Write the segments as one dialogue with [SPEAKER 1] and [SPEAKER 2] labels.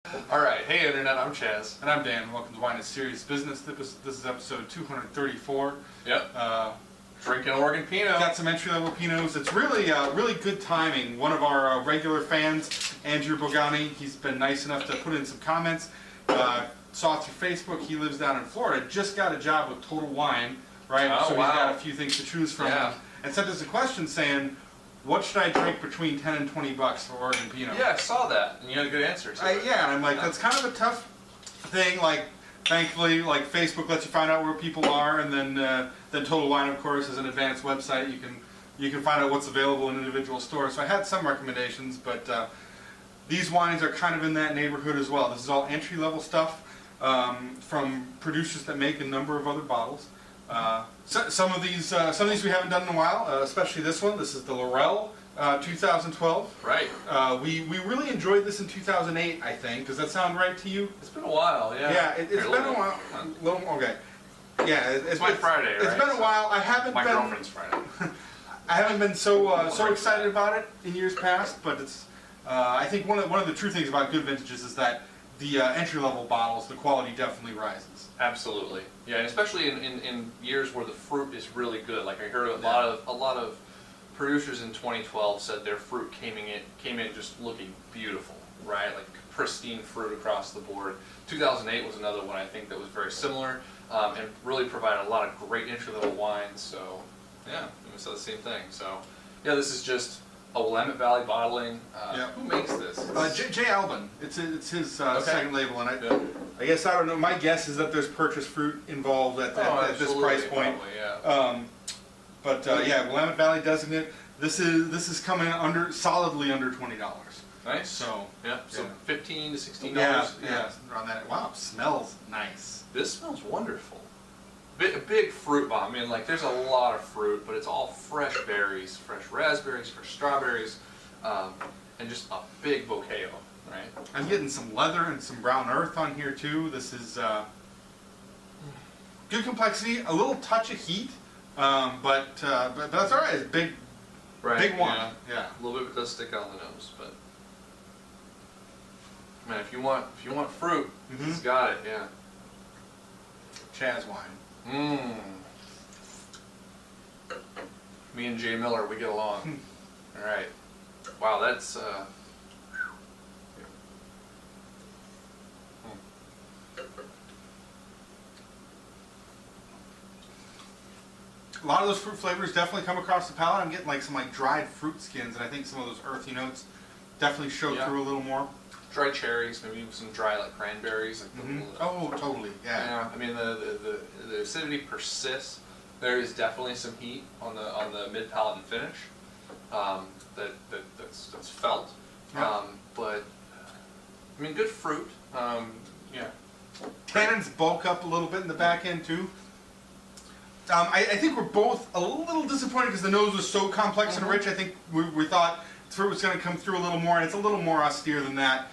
[SPEAKER 1] All right, hey Internet, I'm Chaz.
[SPEAKER 2] And I'm Dan. Welcome to Wine is Serious Business. This is episode 234.
[SPEAKER 1] Yep. Drinking Oregon Pinot.
[SPEAKER 2] Got some entry-level Pinots. It's really good timing. One of our regular fans, Andrew Bogani, he's been nice enough to put in some comments. Saw it through Facebook. He lives down in Florida. Just got a job with Total Wine, right?
[SPEAKER 1] Oh,
[SPEAKER 2] so
[SPEAKER 1] wow.
[SPEAKER 2] He's got a few things to choose from.
[SPEAKER 1] Yeah.
[SPEAKER 2] And sent us a question saying, what should I drink between 10 and 20 bucks for Oregon Pinot?
[SPEAKER 1] Yeah, I saw that, and you had a good answer to it.
[SPEAKER 2] Yeah, and I'm like, that's kind of a tough thing. Like, thankfully, like Facebook lets you find out where people are, and then Total Wine, of course, is an advanced website. You can find out what's available in individual stores. So I had some recommendations, but these wines are kind of in that neighborhood as well. This is all entry-level stuff from producers that make a number of other bottles. Some of these we haven't done in a while, especially this one. This is the Lorelle 2012.
[SPEAKER 1] Right.
[SPEAKER 2] We really enjoyed this in 2008, I think. Does that sound right to you?
[SPEAKER 1] It's been a while, yeah.
[SPEAKER 2] Yeah, it's been a while. Okay. Yeah,
[SPEAKER 1] it's my Friday, right?
[SPEAKER 2] It's been a while. I haven't
[SPEAKER 1] my
[SPEAKER 2] been.
[SPEAKER 1] My girlfriend's Friday.
[SPEAKER 2] I haven't been so excited about it in years past, but it's. I think one of the true things about good vintages is that the entry-level bottles, the quality definitely rises.
[SPEAKER 1] Absolutely, yeah, and especially in years where the fruit is really good. Like I heard a lot of producers in 2012 said their fruit came in just looking beautiful, right? Like pristine fruit across the board. 2008 was another one I think that was very similar and really provided a lot of great entry-level wines. So yeah, we saw the same thing. So yeah, this is just a Willamette Valley bottling. Who makes this?
[SPEAKER 2] J. Albin. It's his second label, and
[SPEAKER 1] Yeah.
[SPEAKER 2] I guess I don't know. My guess is that there's purchased fruit involved at this price point.
[SPEAKER 1] Probably, yeah.
[SPEAKER 2] Yeah, Willamette Valley designate. This is coming solidly under $20.
[SPEAKER 1] Nice.
[SPEAKER 2] So
[SPEAKER 1] yeah, so $15 to $16.
[SPEAKER 2] Yeah, around that. Wow, smells nice.
[SPEAKER 1] This smells wonderful. Big fruit bomb. I mean, like there's a lot of fruit, but it's all fresh berries, fresh raspberries, fresh strawberries, and just a big bouquet of them. Right.
[SPEAKER 2] I'm getting some leather and some brown earth on here too. This is good complexity, a little touch of heat, but that's all right. It's big wine. Yeah.
[SPEAKER 1] A little bit does stick out on the nose, but man, if you want fruit, it's got it. Yeah.
[SPEAKER 2] Chaz wine.
[SPEAKER 1] Me and Jay Miller, we get along. All right. Wow, that's.
[SPEAKER 2] A lot of those fruit flavors definitely come across the palate. I'm getting like some dried fruit skins, and I think some of those earthy notes definitely show through a little more.
[SPEAKER 1] Dry cherries, maybe some dry like cranberries. Like
[SPEAKER 2] Oh, totally. Yeah.
[SPEAKER 1] I mean the acidity persists. There is definitely some heat on the mid palate and finish. That's felt.
[SPEAKER 2] Yeah.
[SPEAKER 1] But I mean good fruit. Yeah.
[SPEAKER 2] Tannins bulk up a little bit in the back end too. I think we're both a little disappointed because the nose was so complex and rich. I think we thought the fruit was going to come through a little more, and it's a little more austere than that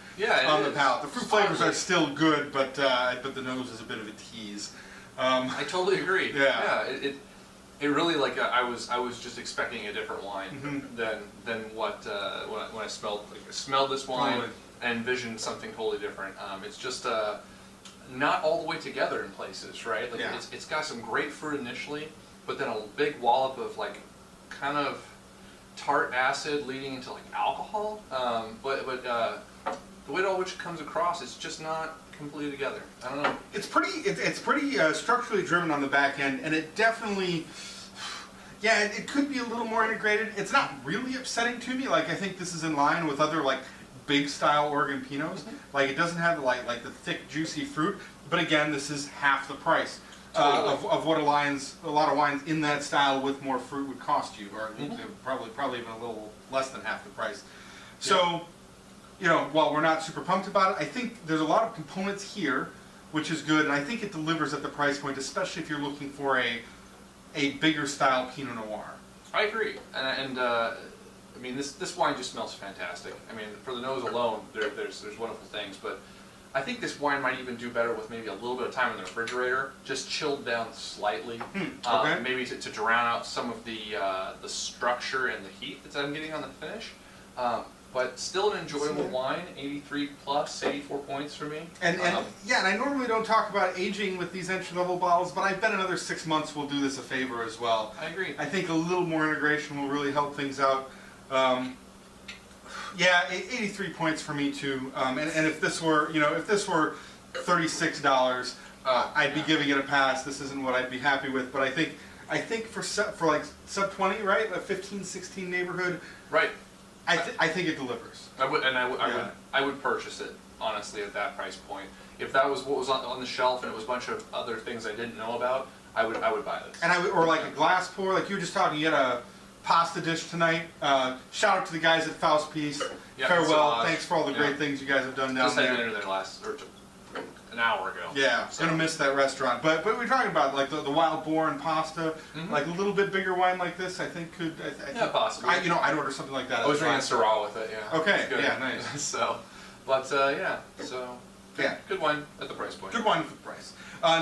[SPEAKER 2] on the palate. The fruit flavors are still good, but the nose is a bit of a tease.
[SPEAKER 1] I totally agree.
[SPEAKER 2] Yeah.
[SPEAKER 1] It really like I was just expecting a different wine than what when I smelled this wine and envisioned something totally different. It's just not all the way together in places, right? Like it's got some great fruit initially, but then a big wallop of like kind of tart acid leading into like alcohol. But the way all which comes across, it's just not completely together. I don't know.
[SPEAKER 2] It's pretty structurally driven on the back end, and it definitely, it could be a little more integrated. It's not really upsetting to me. Like I think this is in line with other like big style Oregon Pinots. Like it doesn't have like the thick juicy fruit, but again, this is half the price of what a lot of wines in that style with more fruit would cost you, or probably even a little less than half the price. So. While we're not super pumped about it, I think there's a lot of components here, which is good, and I think it delivers at the price point, especially if you're looking for a bigger style Pinot Noir.
[SPEAKER 1] I agree, and I mean this wine just smells fantastic. I mean, for the nose alone, there's wonderful things, but I think this wine might even do better with maybe a little bit of time in the refrigerator, just chilled down slightly, maybe to drown out some of the structure and the heat that I'm getting on the finish. but still an enjoyable wine. 83 plus, 84 points for me.
[SPEAKER 2] And yeah, and I normally don't talk about aging with these entry-level bottles, but I bet another 6 months will do this a favor as well.
[SPEAKER 1] I agree.
[SPEAKER 2] I think a little more integration will really help things out. Yeah, 83 points for me too. And if this were, if this were $36, I'd be giving it a pass. This isn't what I'd be happy with, but I think for like sub 20, right, a 15, 16 neighborhood,
[SPEAKER 1] Right.
[SPEAKER 2] I think it delivers.
[SPEAKER 1] I would purchase it honestly at that price point. If that was what was on the shelf and it was a bunch of other things I didn't know about, I would buy this.
[SPEAKER 2] And or like a glass pour, like you were just talking. You had a pasta dish tonight. Shout out to the guys at Faust Piece.
[SPEAKER 1] Yep,
[SPEAKER 2] Farewell. Thanks for all the great things you guys have done down
[SPEAKER 1] just
[SPEAKER 2] there.
[SPEAKER 1] Just had dinner there an hour ago.
[SPEAKER 2] Yeah,
[SPEAKER 1] so.
[SPEAKER 2] Gonna miss that restaurant. But we're talking about like the wild boar and pasta, like a little bit bigger wine like this. I think could. I think,
[SPEAKER 1] possibly.
[SPEAKER 2] I'd order something like that.
[SPEAKER 1] I was drinking a Syrah with it. Yeah.
[SPEAKER 2] Okay.
[SPEAKER 1] Good.
[SPEAKER 2] Yeah. Nice.
[SPEAKER 1] So, but yeah. So.
[SPEAKER 2] Yeah.
[SPEAKER 1] Good wine at the price point.
[SPEAKER 2] Good wine for the price.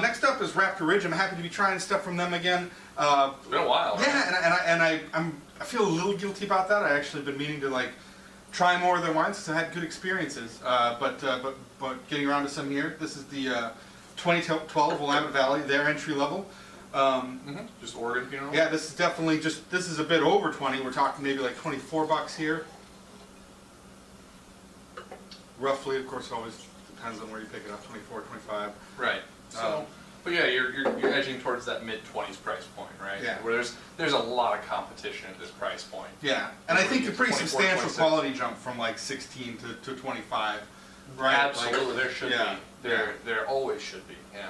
[SPEAKER 2] Next up is Raptor Ridge. I'm happy to be trying stuff from them again.
[SPEAKER 1] It's been a while. Right?
[SPEAKER 2] Yeah, I feel a little guilty about that. I actually been meaning to like try more of their wines because I had good experiences. But getting around to some here. This is the 2012 Willamette Valley, their entry level.
[SPEAKER 1] Just Oregon Pinot Noir?
[SPEAKER 2] Yeah, this is definitely this is a bit over 20. We're talking maybe like 24 bucks here. Roughly, of course, always depends on where you pick it up, 24, 25.
[SPEAKER 1] Right. So, but yeah, you're edging towards that mid-20s price point, right?
[SPEAKER 2] Yeah.
[SPEAKER 1] Where there's a lot of competition at this price point.
[SPEAKER 2] Yeah, and I think a pretty
[SPEAKER 1] 24,
[SPEAKER 2] substantial
[SPEAKER 1] 26.
[SPEAKER 2] quality jump from like 16 to 25. Right?
[SPEAKER 1] Absolutely,
[SPEAKER 2] Like,
[SPEAKER 1] there should
[SPEAKER 2] yeah,
[SPEAKER 1] be. There always should be. Yeah.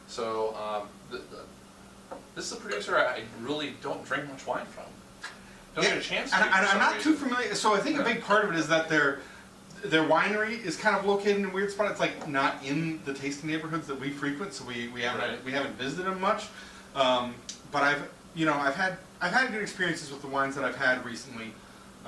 [SPEAKER 1] So this is a producer I really don't drink much wine from. Don't get a chance to.
[SPEAKER 2] And I'm not too familiar. So I think a big part of it is that their winery is kind of located in a weird spot. It's like not in the tasting neighborhoods that we frequent, so we haven't visited them much. But I've had good experiences with the wines that I've had recently.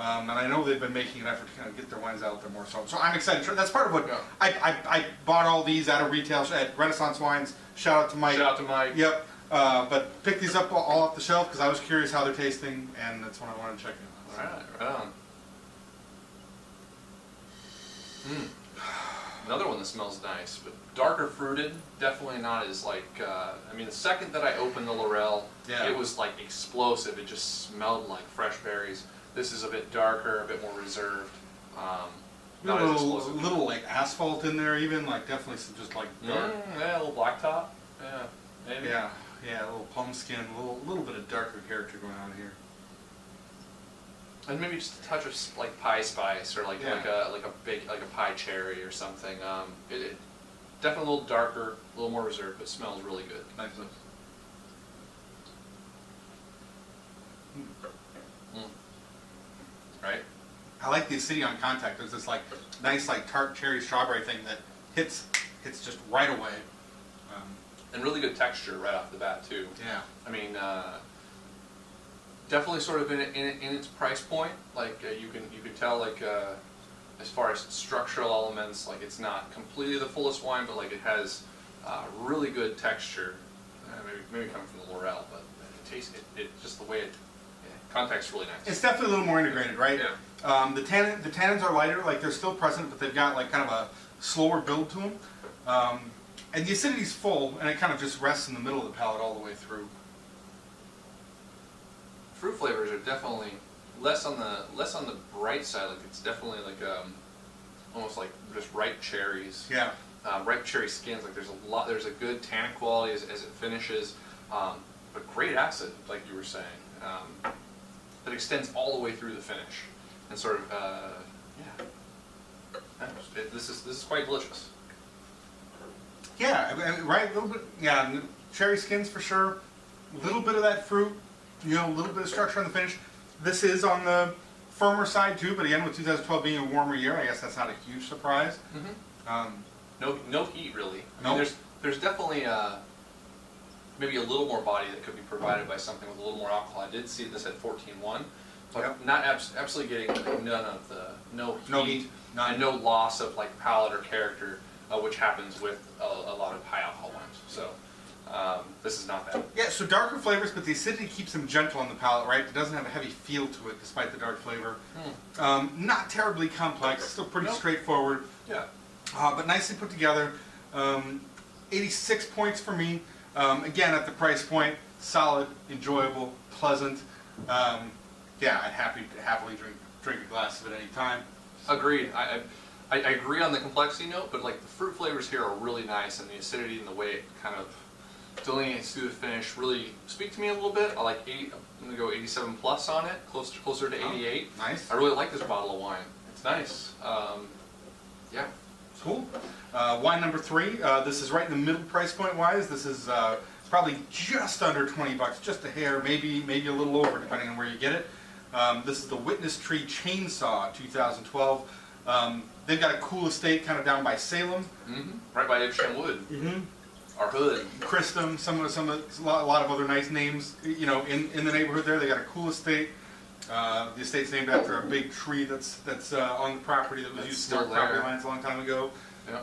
[SPEAKER 2] And I know they've been making an effort to kind of get their wines out there more. So I'm excited. That's part of what I bought all these out of retail at Renaissance Wines. Shout out to Mike.
[SPEAKER 1] Shout out to Mike.
[SPEAKER 2] Yep. But picked these up all off the shelf because I was curious how they're tasting, and that's what I wanted to check out.
[SPEAKER 1] Right on. Another one that smells nice, but darker fruited. Definitely not as like. The second that I opened the Lorelle, it was like explosive. It just smelled like fresh berries. This is a bit darker, a bit more reserved. Not as explosive.
[SPEAKER 2] Little like asphalt in there, even like definitely some just like dark.
[SPEAKER 1] Yeah, a little blacktop. Yeah, maybe.
[SPEAKER 2] Yeah, a little plum skin, a little bit of darker character going on here.
[SPEAKER 1] And maybe just a touch of like pie spice or like a pie cherry or something. It definitely a little darker, a little more reserved, but smells really good.
[SPEAKER 2] Nice.
[SPEAKER 1] Right?
[SPEAKER 2] I like the acidity on contact. There's this like nice like tart cherry strawberry thing that hits just right away.
[SPEAKER 1] And really good texture right off the bat too.
[SPEAKER 2] Yeah.
[SPEAKER 1] I mean, definitely sort of in its price point. Like you can tell like as far as structural elements, like it's not completely the fullest wine, but like it has really good texture. Maybe coming from the Lorelle, but it tastes it just the way contact's really nice.
[SPEAKER 2] It's definitely a little more integrated, right?
[SPEAKER 1] Yeah.
[SPEAKER 2] The tannins are lighter, like they're still present, but they've got like kind of a slower build to them. And the acidity's full, and it kind of just rests in the middle of the palate all the way through.
[SPEAKER 1] Fruit flavors are definitely less on the bright side. Like it's definitely like almost like just ripe cherries.
[SPEAKER 2] Yeah.
[SPEAKER 1] Ripe cherry skins. Like there's a good tannic quality as it finishes, but great acid, like you were saying, that extends all the way through the finish, and sort of this is quite delicious.
[SPEAKER 2] Yeah, right. A little bit. Yeah, cherry skins for sure. A little bit of that fruit. A little bit of structure on the finish. This is on the firmer side too, but again, with 2012 being a warmer year, I guess that's not a huge surprise.
[SPEAKER 1] No heat really.
[SPEAKER 2] I mean,
[SPEAKER 1] there's definitely maybe a little more body that could be provided by something with a little more alcohol. I did see this at 14.1, but not absolutely getting none of the no heat,
[SPEAKER 2] none.
[SPEAKER 1] And no loss of like palate or character, which happens with a lot of high alcohol wines. So This is not that.
[SPEAKER 2] Yeah, so darker flavors, but the acidity keeps them gentle on the palate, right? It doesn't have a heavy feel to it, despite the dark flavor. Not terribly complex, still pretty straightforward.
[SPEAKER 1] Yeah.
[SPEAKER 2] But nicely put together. 86 points for me. Again, at the price point, solid, enjoyable, pleasant. Yeah, I'd happily drink a glass of it any time.
[SPEAKER 1] Agreed. I agree on the complexity note, but like the fruit flavors here are really nice, and the acidity and the way it kind of delineates through the finish really speak to me a little bit. I like I'm gonna go 87 plus on it, closer to 88.
[SPEAKER 2] Nice.
[SPEAKER 1] I really like this bottle of wine. It's nice. Yeah.
[SPEAKER 2] Cool. Wine number 3. This is right in the middle price point wise. This is probably just under 20 bucks, just a hair, maybe a little over, depending on where you get it. This is the Witness Tree Chainsaw 2012. They've got a cool estate kind of down by Salem.
[SPEAKER 1] Right by Evesham Wood. Our hood.
[SPEAKER 2] Christum, a lot of other nice names, you know, in the neighborhood there. They got a cool estate. The estate's named after a big tree that's on the property that was used to mark property lines a long time ago.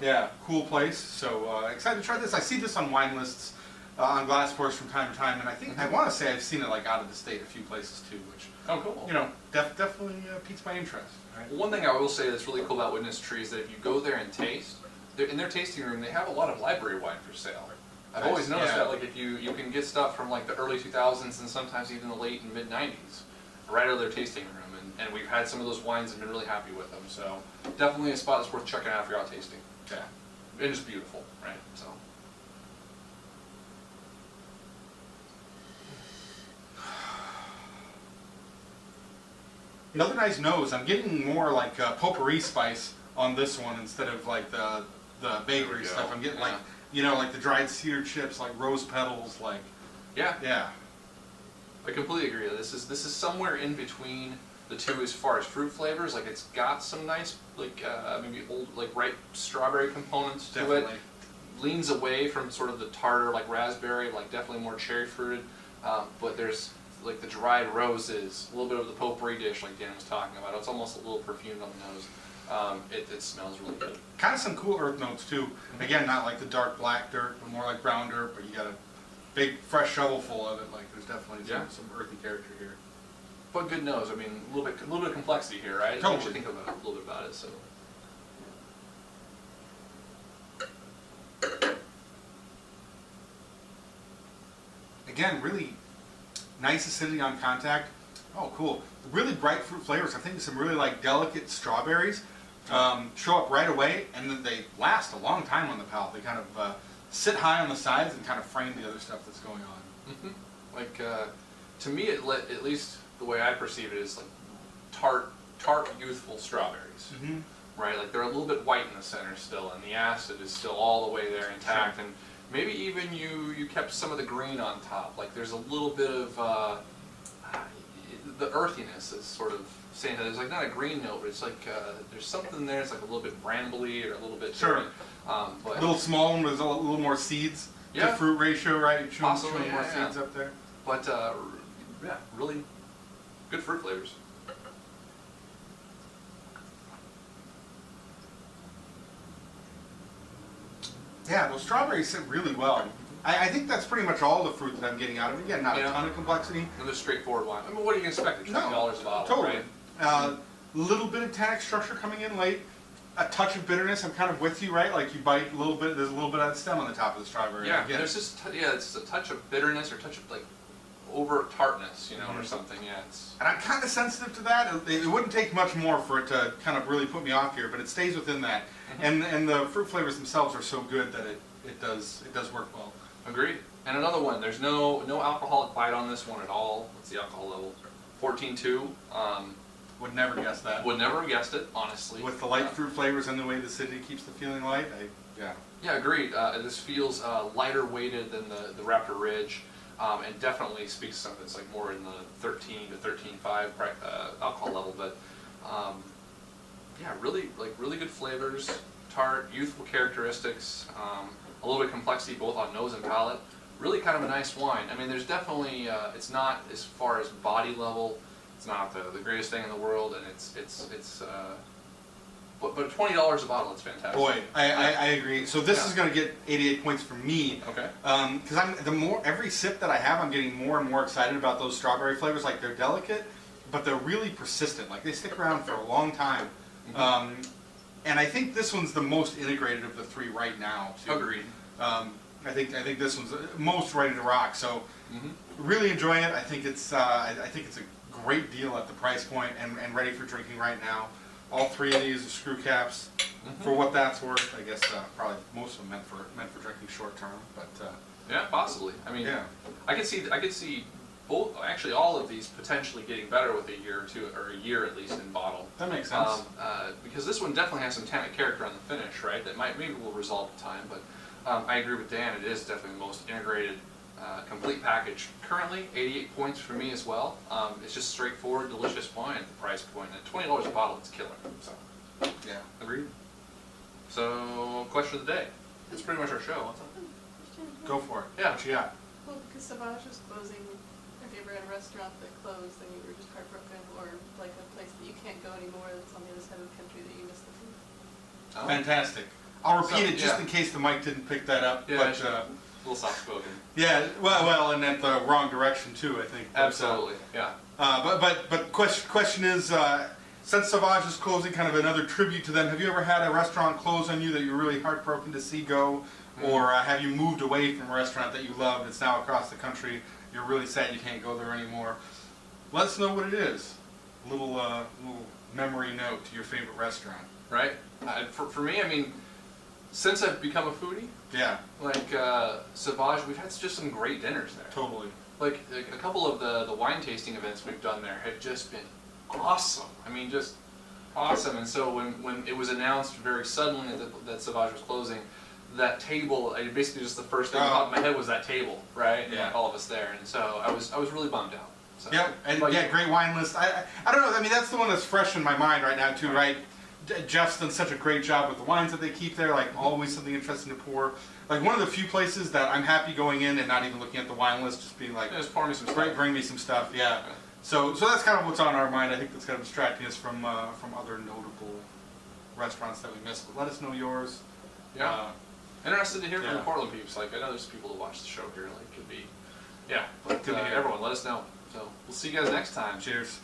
[SPEAKER 2] Yeah, cool place. So excited to try this. I see this on wine lists on glass pours from time to time, and I think I want to say I've seen it like out of the state a few places too, which
[SPEAKER 1] cool.
[SPEAKER 2] You know, definitely piques my interest. Right?
[SPEAKER 1] One thing I will say that's really cool about Witness Tree is that if you go there and taste, in their tasting room they have a lot of library wine for sale. I've always noticed that, like if you can get stuff from like the early 2000s and sometimes even the late and mid 90s, right out of their tasting room, and we've had some of those wines and been really happy with them. So definitely a spot that's worth checking out if you're out tasting.
[SPEAKER 2] Yeah,
[SPEAKER 1] and it's beautiful, right? So.
[SPEAKER 2] Another nice nose. I'm getting more like potpourri spice on this one instead of like the bakery stuff. I'm getting like, you know, like the dried cedar chips, like rose petals, like. Yeah.
[SPEAKER 1] I completely agree. This is somewhere in between the two as far as fruit flavors. Like it's got some nice like maybe old like ripe strawberry components to it. Leans away from sort of the tartar like raspberry, like definitely more cherry fruited. But there's like the dried roses, a little bit of the potpourri dish like Dan was talking about. It's almost a little perfumed on the nose. It smells really good.
[SPEAKER 2] Kind of some cool earth notes too. Again, not like the dark black dirt, but more like brown dirt. But you got a big fresh shovel full of it. Like there's definitely some earthy character here.
[SPEAKER 1] But good nose. I mean, a little bit of complexity here, right?
[SPEAKER 2] Totally.
[SPEAKER 1] You should think about a little bit about it. So.
[SPEAKER 2] Again, really nice acidity on contact. Oh, cool. Really bright fruit flavors. I think some really like delicate strawberries show up right away, and then they last a long time on the palate. They kind of sit high on the sides and kind of frame the other stuff that's going on.
[SPEAKER 1] Like to me, at least the way I perceive it is like tart, youthful strawberries. Right? Like they're a little bit white in the center still, and the acid is still all the way there intact. And maybe even you kept some of the green on top. Like there's a little bit of the earthiness is sort of saying that there's like not a green note, but it's like there's something there. It's like a little bit brambly or a little bit
[SPEAKER 2] Sure.
[SPEAKER 1] But
[SPEAKER 2] A little small one with a little more seeds to fruit ratio, right?
[SPEAKER 1] Possibly,
[SPEAKER 2] more seeds up there.
[SPEAKER 1] But yeah, really good fruit flavors.
[SPEAKER 2] Yeah, those strawberries sit really well. I think that's pretty much all the fruit that I'm getting out of it. Again, not a ton of complexity.
[SPEAKER 1] And the straightforward wine. I mean, what do you expect? It's $20 a bottle,
[SPEAKER 2] totally.
[SPEAKER 1] right?
[SPEAKER 2] Little bit of tannic structure coming in late. A touch of bitterness. I'm kind of with you, right? Like you bite a little bit. There's a little bit of that stem on the top of the strawberry.
[SPEAKER 1] Yeah, there's just it's a touch of bitterness or a touch of like over tartness, you know, or something. Yeah,
[SPEAKER 2] and I'm kind of sensitive to that. It wouldn't take much more for it to kind of really put me off here, but it stays within that. And the fruit flavors themselves are so good that it does work well.
[SPEAKER 1] Agreed. And another one. There's no alcoholic bite on this one at all. What's the alcohol level? 14.2.
[SPEAKER 2] Would never guess that.
[SPEAKER 1] Would never have guessed it, honestly.
[SPEAKER 2] With the light fruit flavors and the way the acidity keeps the feeling light,
[SPEAKER 1] Yeah, agreed. This feels lighter weighted than the Raptor Ridge, and definitely speaks to something that's like more in the 13 to 13.5 alcohol level. But yeah, really good flavors, tart, youthful characteristics, a little bit of complexity both on nose and palate. Really kind of a nice wine. I mean, there's definitely it's not as far as body level. It's not the greatest thing in the world, and it's but $20 a bottle, it's fantastic.
[SPEAKER 2] Boy, I agree. So this
[SPEAKER 1] Yeah.
[SPEAKER 2] is going to get 88 points from me.
[SPEAKER 1] Okay.
[SPEAKER 2] Because every sip that I have, I'm getting more and more excited about those strawberry flavors. Like they're delicate, but they're really persistent. Like they stick around for a long time.
[SPEAKER 1] Mm-hmm.
[SPEAKER 2] And I think this one's the most integrated of the three right now. Too.
[SPEAKER 1] Agreed.
[SPEAKER 2] I think this one's most ready to rock. So
[SPEAKER 1] Mm-hmm.
[SPEAKER 2] really enjoying it. I think it's a great deal at the price point and ready for drinking right now. All three of these are screw caps.
[SPEAKER 1] Mm-hmm.
[SPEAKER 2] For what that's worth, I guess probably most of them meant for drinking short term. But
[SPEAKER 1] Yeah, possibly. I mean,
[SPEAKER 2] yeah,
[SPEAKER 1] I could see both, actually all of these potentially getting better with a year or two, or a year at least in bottle.
[SPEAKER 2] that makes sense.
[SPEAKER 1] Because this one definitely has some tannic character on the finish, right? That maybe will resolve with time, but I agree with Dan. It is definitely the most integrated, complete package. Currently, 88 points for me as well. It's just straightforward, delicious wine at the price point. At $20 a bottle, it's killer. So,
[SPEAKER 2] Yeah.
[SPEAKER 1] agreed. So, question of the day. That's pretty much our show. What's up?
[SPEAKER 2] Go for it.
[SPEAKER 1] Yeah.
[SPEAKER 2] What you got?
[SPEAKER 3] Well, because Savage was closing, have you ever had a restaurant that closed and you were just heartbroken, or like a place that you can't go anymore that's on the other side of the country that you miss the food?
[SPEAKER 1] Oh.
[SPEAKER 2] Fantastic. I'll repeat
[SPEAKER 1] So,
[SPEAKER 2] it just
[SPEAKER 1] yeah.
[SPEAKER 2] in case the mic didn't pick that up.
[SPEAKER 1] Yeah,
[SPEAKER 2] but
[SPEAKER 1] a little soft spoken.
[SPEAKER 2] yeah, well, and at the wrong direction too, I think. But,
[SPEAKER 1] Absolutely, yeah.
[SPEAKER 2] But question is, since Savage is closing, kind of another tribute to them. Have you ever had a restaurant close on you that you're really heartbroken to see go, or have you moved away from a restaurant that you loved? It's now across the country. You're really sad you can't go there anymore. Let us know what it is. A little memory note to your favorite restaurant.
[SPEAKER 1] Right? For me, I mean, since I've become a foodie,
[SPEAKER 2] Yeah,
[SPEAKER 1] like Savage, we've had just some great dinners there.
[SPEAKER 2] totally.
[SPEAKER 1] Like a couple of the wine tasting events we've done there have just been awesome. I mean, just awesome. And so when it was announced very suddenly that Savage was closing, that table, basically just the first thing that popped in my head was that table, right?
[SPEAKER 2] Yeah.
[SPEAKER 1] Like all of us there. And so I was really bummed out. So,
[SPEAKER 2] Yep, and
[SPEAKER 1] but
[SPEAKER 2] yeah, great wine list. I don't know. I mean, that's the one that's fresh in my mind right now too, right? Jeff's done such a great job with the wines that they keep there. Like always something interesting to pour. Like one of the few places that I'm happy going in and not even looking at the wine list, just being like,
[SPEAKER 1] just pour me some
[SPEAKER 2] "Great,
[SPEAKER 1] stuff.
[SPEAKER 2] bring me some stuff." Yeah. So that's kind of what's on our mind. I think that's kind of distracting us from other notable restaurants that we missed. But let us know yours.
[SPEAKER 1] Yeah. Interested to hear from
[SPEAKER 2] yeah.
[SPEAKER 1] the Portland peeps. Like I know there's people who watch the show here. Like could be, yeah. But
[SPEAKER 2] Good to hear.
[SPEAKER 1] everyone, let us know. So we'll see you guys next time.
[SPEAKER 2] Cheers.